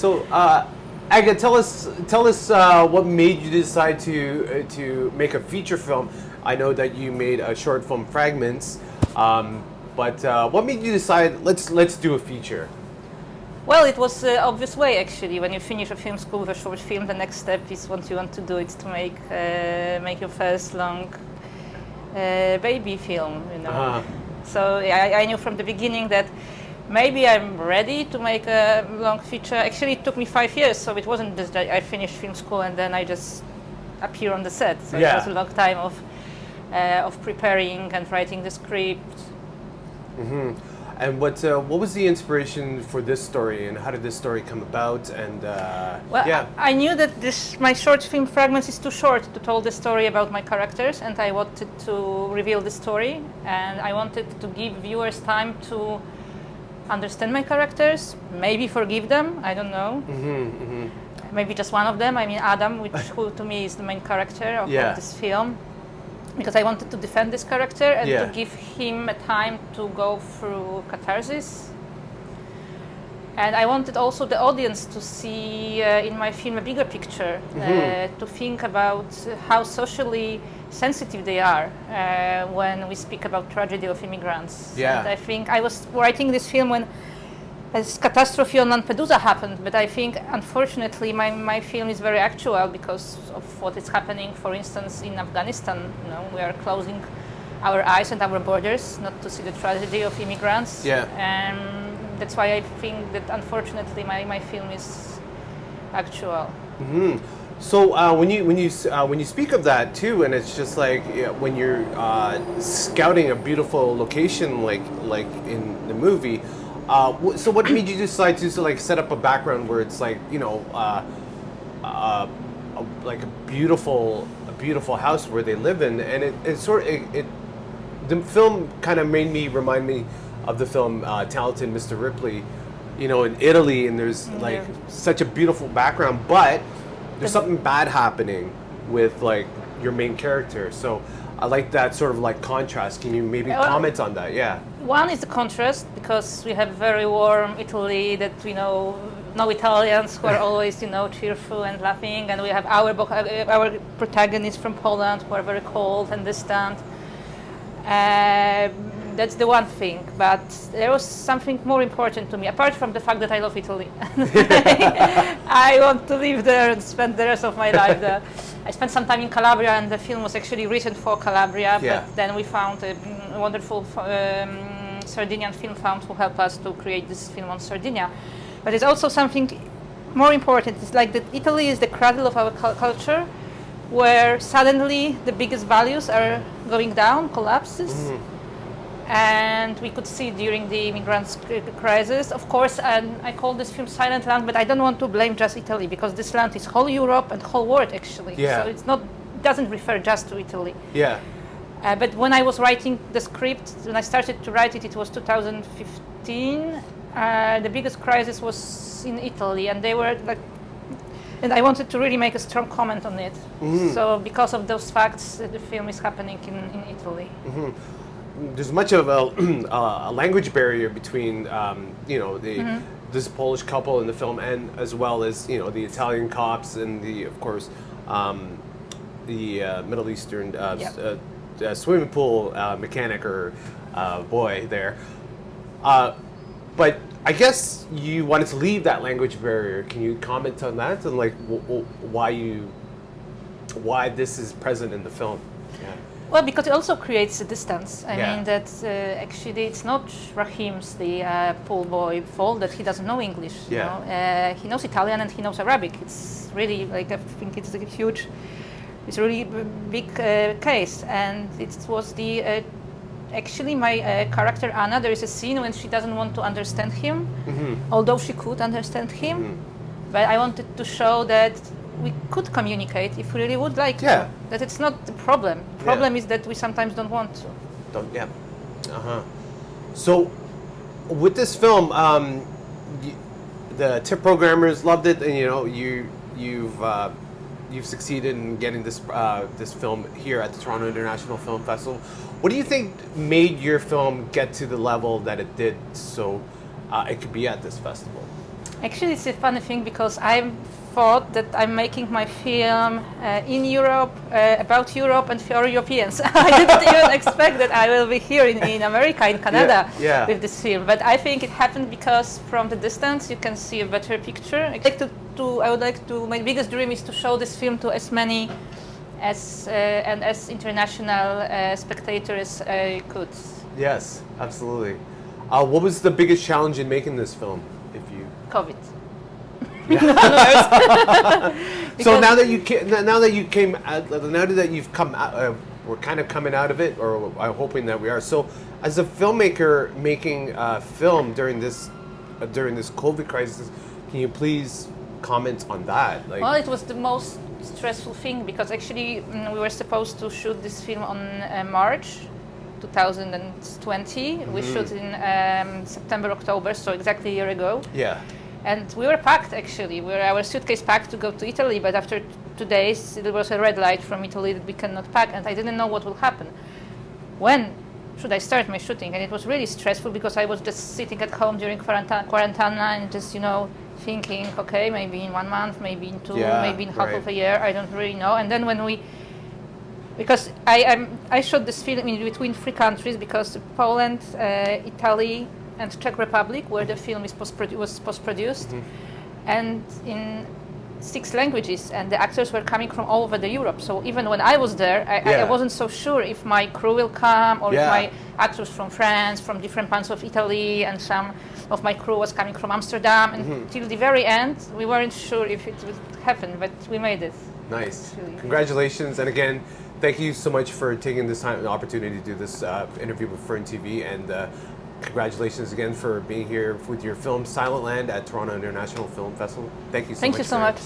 So, Aga, tell us what made you decide to make a feature film. I know that you made a short film, Fragments, but what made you decide let's do a feature? Well, it was the obvious way, actually. When you finish a film school with a short film, the next step is what you want to do is to make your first long baby film, you know. Uh-huh. So I knew from the beginning that maybe I'm ready to make a long feature. Actually, it took me 5 years, so it wasn't just that I finished film school and then I just appear on the set. So Yeah. it was a long time of preparing and writing the script. Mm-hmm. And what was the inspiration for this story, and how did this story come about? And Well, yeah, I knew that my short film Fragments is too short to tell the story about my characters, and I wanted to reveal the story, and I wanted to give viewers time to understand my characters, maybe forgive them, I don't know. Maybe just one of them, I mean Adam, who to me is the main character of this film. Because I wanted to defend this character and to give him a time to go through catharsis. And I wanted also the audience to see in my film a bigger picture, to think about how socially sensitive they are when we speak about tragedy of immigrants. Yeah. And I think I was writing this film when a catastrophe on Lampedusa happened, but I think unfortunately my film is very actual because of what is happening, for instance, in Afghanistan. You know, we are closing our eyes and our borders not to see the tragedy of immigrants. Yeah. And that's why I think that unfortunately my film is actual. So when you speak of that too, and it's just like when you're scouting a beautiful location like in the movie. So what made you decide to like set up a background where it's like like a beautiful house where they live in, and the film kind of made me remind me of the film Talented Mr. Ripley, in Italy, and there's like such a beautiful background, but there's something bad happening with like your main character. So I like that sort of like contrast. Can you maybe comment on that? Yeah. One is the contrast, because we have very warm Italy that no Italians who are always cheerful and laughing, and we have our protagonists from Poland who are very cold and distant. That's the one thing, but there was something more important to me, apart from the fact that I love Italy. I want to live there and spend the rest of my life there. I spent some time in Calabria, and the film was actually written for Calabria, but then we found a wonderful Sardinian film fund who helped us to create this film on Sardinia. But it's also something more important. It's like that Italy is the cradle of our culture, where suddenly the biggest values are going down, collapses. And we could see during the immigrants crisis, of course, and I call this film Silent Land, but I don't want to blame just Italy, because this land is whole Europe and whole world actually. Yeah. So it doesn't refer just to Italy. Yeah. But when I was writing the script, when I started to write it, it was 2015. The biggest crisis was in Italy, and they were like, and I wanted to really make a strong comment on it. So because of those facts, the film is happening in Italy. There's much of a language barrier between this Polish couple in the film, and as well as the Italian cops and of course the Middle Eastern swimming pool mechanic or boy there. But I guess you wanted to leave that language barrier. Can you comment on that, and like why this is present in the film? Yeah. Well, because it also creates a distance. I mean that actually it's not Rahim's, the pool boy, fault that he doesn't know English. He knows Italian and he knows Arabic. It's really like, I think it's a really big case, and it was the actually my character Anna. There is a scene when she doesn't want to understand him, although she could understand him. But I wanted to show that we could communicate if we really would like to. That it's not the problem. The problem is that we sometimes don't want to. So, with this film, the TIP programmers loved it, and you've succeeded in getting this film here at the Toronto International Film Festival. What do you think made your film get to the level that it did, so it could be at this festival? Actually, it's a funny thing because I thought that I'm making my film in Europe, about Europe and for Europeans. I didn't even expect that I will be here in America, in Canada, with this film. But I think it happened because from the distance you can see a better picture. My biggest dream is to show this film to as many and as international spectators I could. Yes, absolutely. What was the biggest challenge in making this film? COVID. So now that you've come out, we're kind of coming out of it, or I'm hoping that we are. So, as a filmmaker making film during this COVID crisis, can you please comment on that? Well, it was the most stressful thing because actually we were supposed to shoot this film on March 2020. We shot in September, October, so exactly a year ago. Yeah. And we were packed actually. Our suitcase packed to go to Italy, but after 2 days there was a red light from Italy that we cannot pack, and I didn't know what will happen. When should I start my shooting? And it was really stressful because I was just sitting at home during quarantine and just, thinking, okay, maybe in 1 month, maybe in 2, maybe in half of a year, I don't really know. And then because I shot this film in between 3 countries, because Poland, Italy, and Czech Republic, where the film was post-produced, and in 6 languages, and the actors were coming from all over Europe. So even when I was there, I wasn't so sure if my crew will come, or if my actors from France, from different parts of Italy, and some of my crew was coming from Amsterdam. And till the very end, we weren't sure if it would happen, but we made it. Nice. Congratulations, and again, thank you so much for taking this time and opportunity to do this interview with FERNTV, and congratulations again for being here with your film Silent Land at Toronto International Film Festival. Thank you so much. Thank you so much.